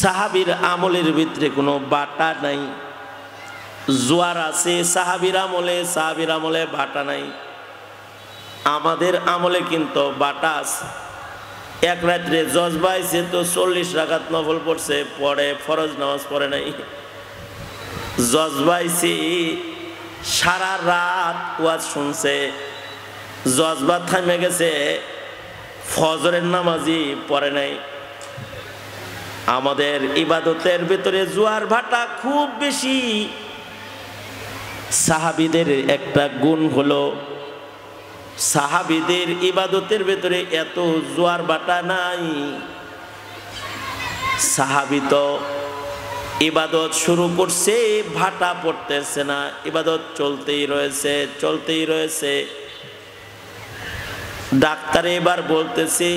সাহাবীর আমলের ভিতরে কোনো বাটা নাই, জোয়ার আছে সাহাবীর আমলে বাটা নাই। আমাদের আমলে কিন্তু বাটা আছে। এক রাত্রে জজবাইছে তো 40 রাকাত নফল পড়ছে, পড়ে ফরজ নামাজ পড়ে নাই। জজবাইছে সারা রাত ওয়াজ শুনছে, জজবা থামে গেছে, ফজরের নামাজই পড়ে নাই। আমাদের ইবাদতের ভিতরে জোয়ার ভাটা খুব বেশি। সাহাবীদের একটা গুণ হলো সাহাবীদের ইবাদতের ভিতরে এত জোয়ার ভাটা নাই। সাহাবী তো ইবাদত শুরু করছে, ভাটা পড়তেছে না, ইবাদত চলতেই রয়েছে। ডাক্তারে এবার বলতেছে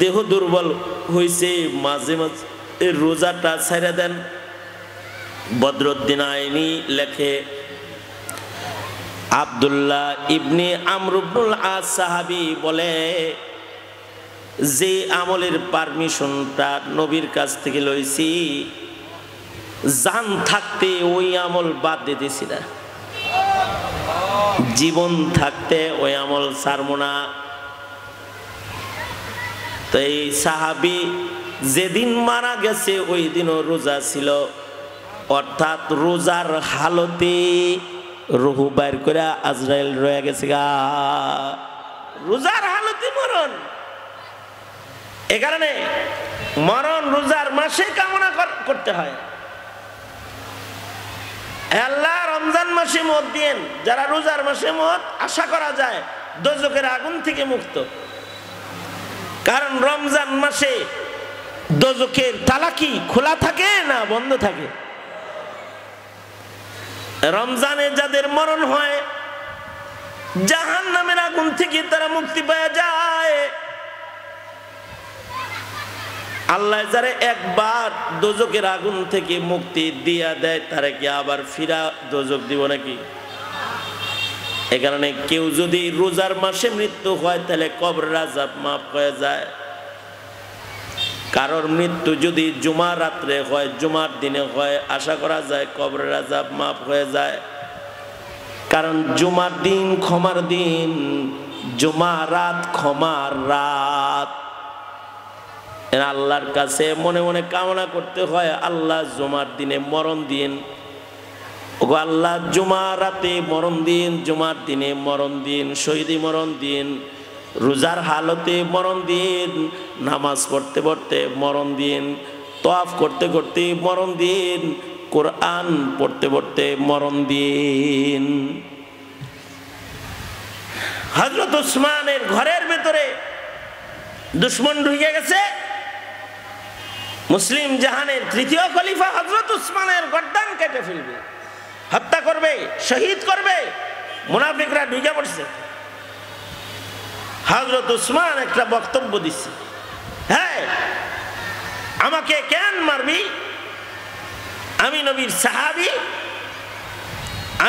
দেহ দুর্বল হয়েছে, মাঝে মাঝে রোজাটা ছেড়ে দেন। বদরুদ্দিন আইনি লেখে আব্দুল্লাহ ইবনে আমর ইবনুল আস সাহাবী বলে যে আমলের পারমিশনটা নবীর কাছ থেকে লইছি, জান থাকতে ওই আমল বাদ দিতেছি না, জীবন থাকতে ওই আমল ছাড়বো না। তো এই সাহাবী যেদিন মারা গেছে ওই দিনও রোজা ছিল, অর্থাৎ রোজার হালতে রুহু বাইর করে আজরাইল রয়ে গেছে গা, রোজার হালতে মরণ। এ কারণে মরণ রোজার মাসে কামনা করতে হয়। আল্লাহ রমজান মাসে মত দিয়েন, যারা রোজার মাসে মত আশা করা যায় দোজখের আগুন থেকে মুক্ত। কারণ রমজান মাসে দোজখের তালা কি খোলা থাকে না বন্ধ থাকে? রমজানে যাদের মরণ হয় জাহান্নামের আগুন থেকে তারা মুক্তি পেয়ে যায়। আল্লাহ যারা একবার দোজখের আগুন থেকে মুক্তি দিয়া দেয় তারা কি আবার ফিরা দোজখ দিব নাকি? এ কারণে কেউ যদি রোজার মাসে মৃত্যু হয় তাহলে কবরের আযাব মাফ হয়ে যায়। কারোর মৃত্যু যদি জুমার রাত্রে হয়, জুমার দিনে হয়, আশা করা যায় কবরের আযাব মাফ হয়ে যায়। কারণ জুমার দিন ক্ষমার দিন, জুমা রাত ক্ষমার রাত। আল্লাহর কাছে মনে মনে কামনা করতে হয় আল্লাহ জুমার দিনে মরণ দিন, ওগো আল্লাহ জুমা রাতে মরণ দিন, জুমার দিনে মরণ দিন, শহীদি মরণ দিন, রোজার হালতে মরণ দিন, নামাজ পড়তে পড়তে মরণ দিন, তওয়াফ করতে করতে মরণ দিন, কোরআন পড়তে পড়তে মরণ দিন। হযরত উসমানের ঘরের ভিতরে দুশমন ঢুকে গেছে। মুসলিম জাহানের তৃতীয় খলিফা হযরত উসমানের গর্দান কেটে ফেলবে, হত্যা করবে, শহীদ করবে। মুনাফিকরা ঢুকে পড়ছে। হযরত উসমান একটা বক্তব্য দিচ্ছে, হ্যাঁ আমাকে কেন মারবি? আমি নবীর সাহাবী,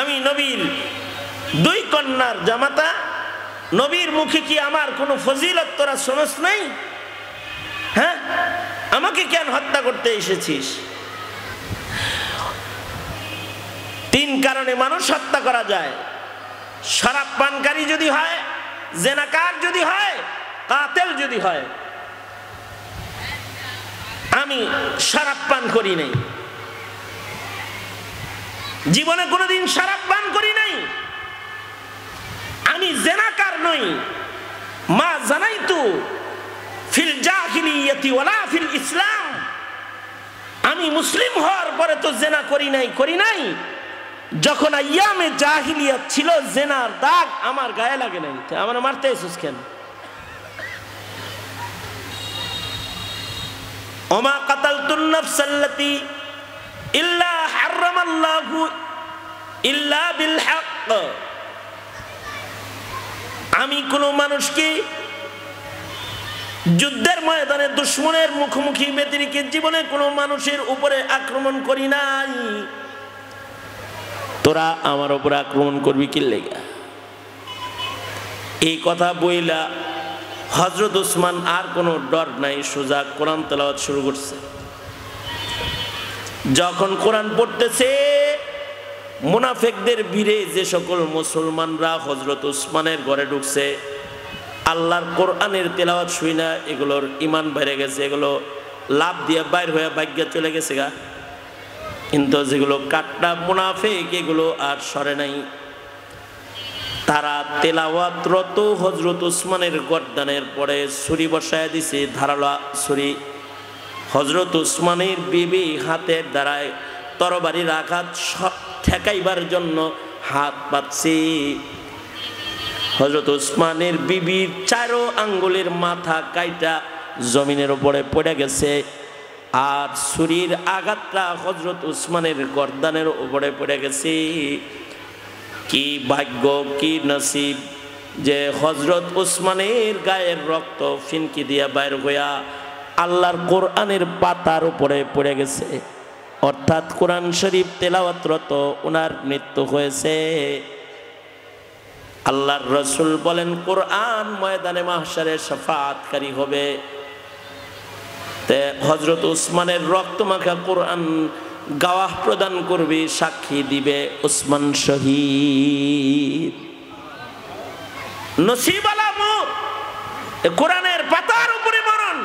আমি নবীর 2 কন্যার জামাতা, নবীর মুখে কি আমার কোনো ফজিলত তোরা শোনস নাই? হ্যাঁ, আমাকে কেন হত্যা করতে এসেছিস? 3 কারণে মানুষ হত্যা করা যায়। শরাব পানকারী যদি হয়, জেনাকার যদি হয়, কাতেল যদি হয়। আমি শরাব পান করি নাই, জীবনে কোনোদিন শরাব পান করি নাই। আমি জেনাকার নই। মা জানাইতু ফিল জাহিলিয়াতি ওয়ালা ফিল ইসলাম। আমি মুসলিম হওয়ার পরে তো জেনা করি নাই। যখন আইয়ামে জাহিলিয়াত ছিল জেনার দাগ আমার গায়ে লাগে নাই। আমার মারতে এসেছিস কেন? ওমা কাতালতুন নাফসাল্লাতি ইল্লা হারামাল্লাহু ইল্লা বিল হক। আমি কোনো মানুষকে যুদ্ধের ময়দানে দুশমনের মুখোমুখি ব্যতিরেকে জীবনে কোনো মানুষের উপরে আক্রমণ করি নাই। তোরা আমার উপর আক্রমণ করবি কি লেগা? এই কথা বইলা হযরত উসমান আর কোনো ডর নাই, সোজা কোরআন তেলাওয়াত শুরু করছে। যখন কোরআন পড়তেছে মুনাফিকদের ভিড়ে যে সকল মুসলমানরা হযরত উসমানের ঘরে ঢুকছে, আল্লাহর কোরআনের তেলাওয়াত শুই না এগুলোর ঈমান বেড়ে গেছে, এগুলো লাভ দিয়ে বাইর হয়ে ভাগ্যে চলে গেছে গা। কিন্তু যেগুলো কাটটা মুনাফিক এগুলো আর সরে নাই। তারা তেলাওয়াতরত হযরত উসমানের গর্দানের পরে ছুরি বসায় দিছে, ধারালো ছুরি। হযরত উসমানের বিবি হাতের দ্বারায় তরবারির আঘাত ঠেকাইবার জন্য হাত পাতছে। হযরত উসমানের বিবির 4 আঙ্গুলের মাথা কাইটা জমিনের উপরে পড়ে গেছে, আর ছুরির আঘাতটা হযরত উসমানের গর্দানের উপরে পড়ে গেছে। কি ভাগ্য, কি নসিব যে হযরত উসমানের গায়ের রক্ত ফিনকি দিয়া বাইর হইয়া আল্লাহর কোরআনের পাতার উপরে পড়ে গেছে। অর্থাৎ কোরআন শরীফ তেলাওয়াতরত ওনার মৃত্যু হয়েছে। আল্লাহর রাসূল বলেন কোরআন ময়দানে মাহশারে শাফাআতকারী হবে। তে হযরত উসমানের রক্তমাখা কোরআন গাওয়াহ প্রদান করবে, সাক্ষী দিবে উসমান শহীদ। নসিব আলামত কোরআনের পাতার উপরে মরণ,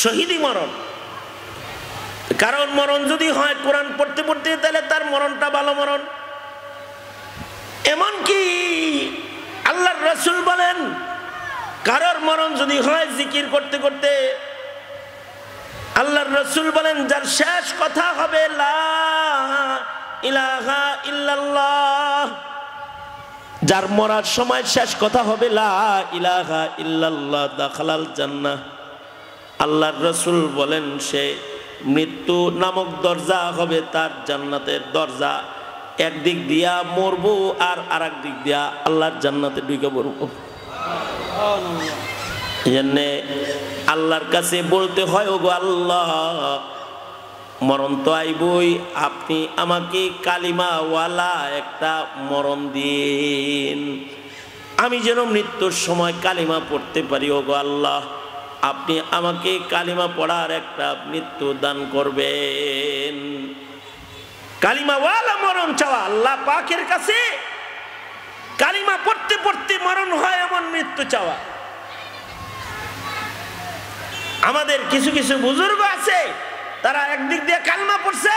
শহীদি মরণ। কারণ মরণ যদি হয় কোরআন পড়তে পড়তে, তাহলে তার মরণটা ভালো মরণ। এমনকি আল্লাহর রাসূল বলেন কারোর মরণ যদি হয় জিকির করতে করতে, আল্লাহর রাসূল বলেন যার শেষ কথা হবে লা ইলাহা ইল্লাল্লাহ, যার মরার সময় শেষ কথা হবে লা ইলাহা ইল্লাল্লাহ, দাখালাল জান্নাহ। আল্লাহর রাসূল বলেন সে মৃত্যু নামক দরজা হবে তার জান্নাতের দরজা। একদিক দিয়া মরবো আর আরেক দিক দিয়া আল্লাহর জান্নাতে ঢুকে পড়বো। এজন্যে আল্লাহর কাছে বলতে হয় ওগো আল্লাহ, মরণ তো আইবই, আপনি আমাকে কালিমাওয়ালা একটা মরণ দিন, আমি যেন মৃত্যুর সময় কালিমা পড়তে পারি। ওগো আল্লাহ, আপনি আমাকে কালিমা পড়ার একটা মৃত্যু দান করবেন। কালিমাওয়ালা মরণ চাওয়া আল্লাহ পাকের কাছে, কালিমা পড়তে পড়তে মরণ হয় এমন মৃত্যু চাওয়া। আমাদের কিছু কিছু বুজুর্গ আছে, তারা একদিক দিয়ে কালিমা পড়ছে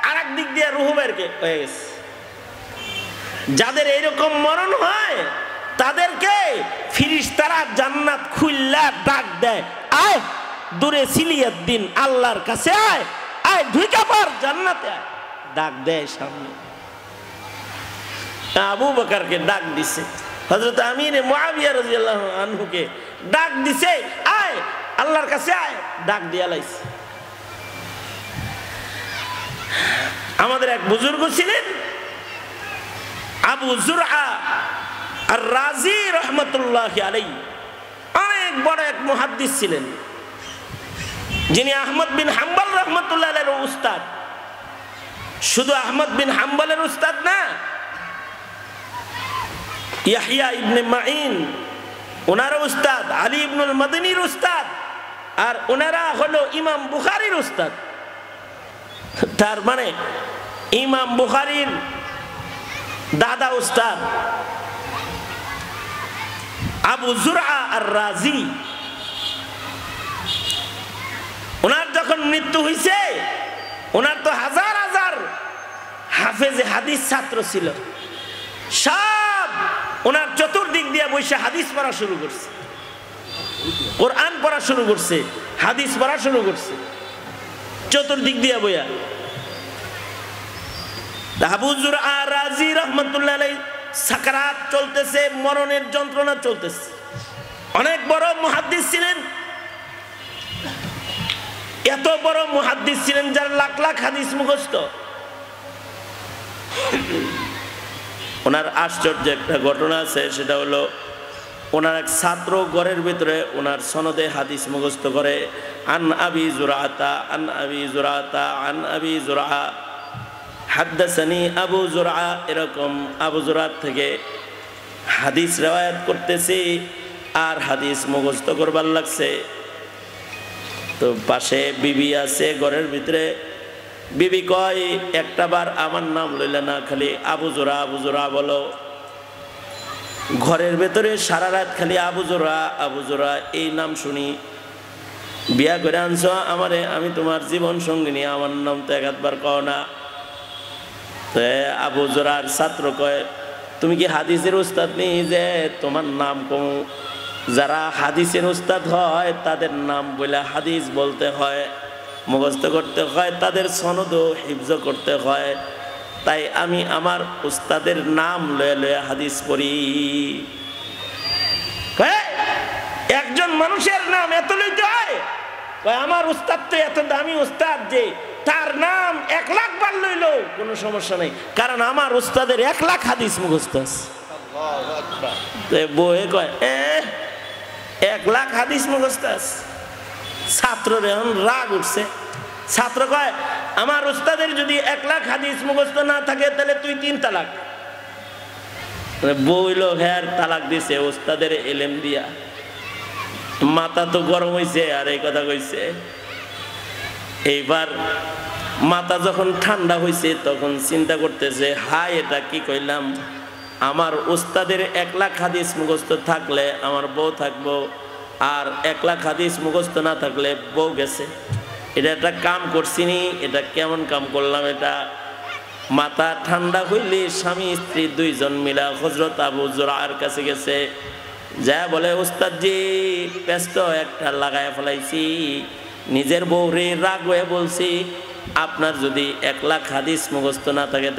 আর একদিক দিয়ে রূহ বের হয়ে গেছে। যাদের এইরকম মরণ হয় তাদেরকে ফিরিস্তারা জান্নাত খুললা ডাক দেয়, আয় দূরে সিলিয়াত দিন আল্লাহর কাছে, আয় আয় ঢুকে পড় জান্নাতে আয়, ডাক দেয় সামনে। আবু বকরকে ডাক দিছে, হযরত আমির মুআবিয়া রাদিয়াল্লাহু আনহুকে ডাক দিছে, আয় আল্লাহর কাছে আয়, ডাক দিয়া লাইছে। আমাদের এক বুজুর্গ ছিলেন আবু যুরআ আর রাজি রহমতুল্লাহি আলাইহি, অনেক বড় এক মুহাদ্দিস ছিলেন, যিনি আহমদ বিন হাম্বল রহমতুল্লাহ আলাইহির উস্তাদ। শুধু আহমদ বিন হাম্বলের উস্তাদ না, ইয়াহইয়া ইবনে মাঈন ওনার উস্তাদ, আলী ইবনুল মাদনীর উস্তাদ, আর ওনারা হলো ইমাম বুখারীর উস্তাদ। তার মানে ইমাম বুখারীর দাদা উস্তাদ আবু যুরআ আর রাজি। ওনার যখন মৃত্যু হয়েছে, ওনার তো হাজার হাজার হাফেজে হাদিস ছাত্র ছিল, সব ওনার চতুর্দিক দিয়ে বসে হাদিস পড়া শুরু করছে, কোরআন পড়া শুরু করছে, হাদিস পড়া শুরু করছে, চতুর্দিক দিয়ে বইয়া। আবু যুরআ রাজি রহমাতুল্লাহ আলাইহি সাকরাত চলতেছে, মরণের যন্ত্রণা চলতেছে। অনেক বড় মুহাদ্দিস ছিলেন, এত বড় মুহাদ্দিস ছিলেন যার লাখ লাখ হাদিস মুখস্থ। ওনার আশ্চর্য একটা ঘটনা আছে, সেটা হলো ওনার এক ছাত্র ঘরের ভিতরে ওনার সনদে হাদিস মুখস্থ করে, আন আবি যুরআতা আন আবি যুরআতা আন আবি যুরআ হাদ্দাসানি আবু যুরআ, এরকম আবু যুরআ থেকে হাদিস রিওয়ায়াত করতেছি আর হাদিস মুখস্থ করবার লাগছে। তো পাশে বিবি আছে ঘরের ভিতরে, বিবি কয় একটা বার আমার নাম লইলে না, খালি আবু জোরা বলো। ঘরের ভেতরে সারা রাত খালি আবু জোরা এই নাম শুনি। বিয়া করে আনছো আমারে, আমি তোমার জীবন সঙ্গিনী, আমার নাম তো একবার কও না। আবু জোরার ছাত্র কয় তুমি কি হাদিসের উস্তাদ নেই যে তোমার নাম কম? যারা হাদিসের উস্তাদ হয় তাদের নাম বলে হাদিস বলতে হয়, মুখস্থ করতে হয়, তাদের সনদও হিফজ করতে হয়। তাই আমি আমার উস্তাদের নাম লয়ে লয়ে হাদিস পড়ি। একজন মানুষের নাম এত লইতে হয়? আমার উস্তাদ তো এত দামি উস্তাদ যে তার নাম 1 লাখ বার লইল কোনো সমস্যা নেই, কারণ আমার উস্তাদের 1 লাখ হাদিস মুখস্থ আছে। বউয়ে কয় 1 লাখ হাদিস মুখস্থ আছে। ছাত্রের এখন রাগ উঠছে। ছাত্র কয় আমার উস্তাদের যদি 1 লাখ হাদিস মুখস্থ না থাকে তাহলে তুই 3 তালাক। বইল হ্যাঁ তালাক দিছে উস্তাদের এলেম দিয়া। মাথা তো গরম হয়েছে আর এই কথা কইছে। এইবার মাথা যখন ঠান্ডা হয়েছে তখন চিন্তা করতেছে হাই এটা কি কইলাম, আমার উস্তাদের 1 লাখ হাদিস মুখস্থ থাকলে আমার বউ থাকবো, আর 1 লাখ হাদিস মুখস্থ না থাকলে বউ গেছে। এটা একটা কাম করছিনি, এটা কেমন কাম করলাম এটা। মাথা ঠান্ডা হইলে স্বামী স্ত্রী 2 জন মিলা হযরত আবু জুরার কাছে গেছে। যা বলে উস্তাদ জি পেস্ট একটা লাগায় ফেলাইছি, নিজের বউরে রাগ হয়ে বলছি আপনার যদি 1 লাখ হাদিস মুখস্থ না থাকে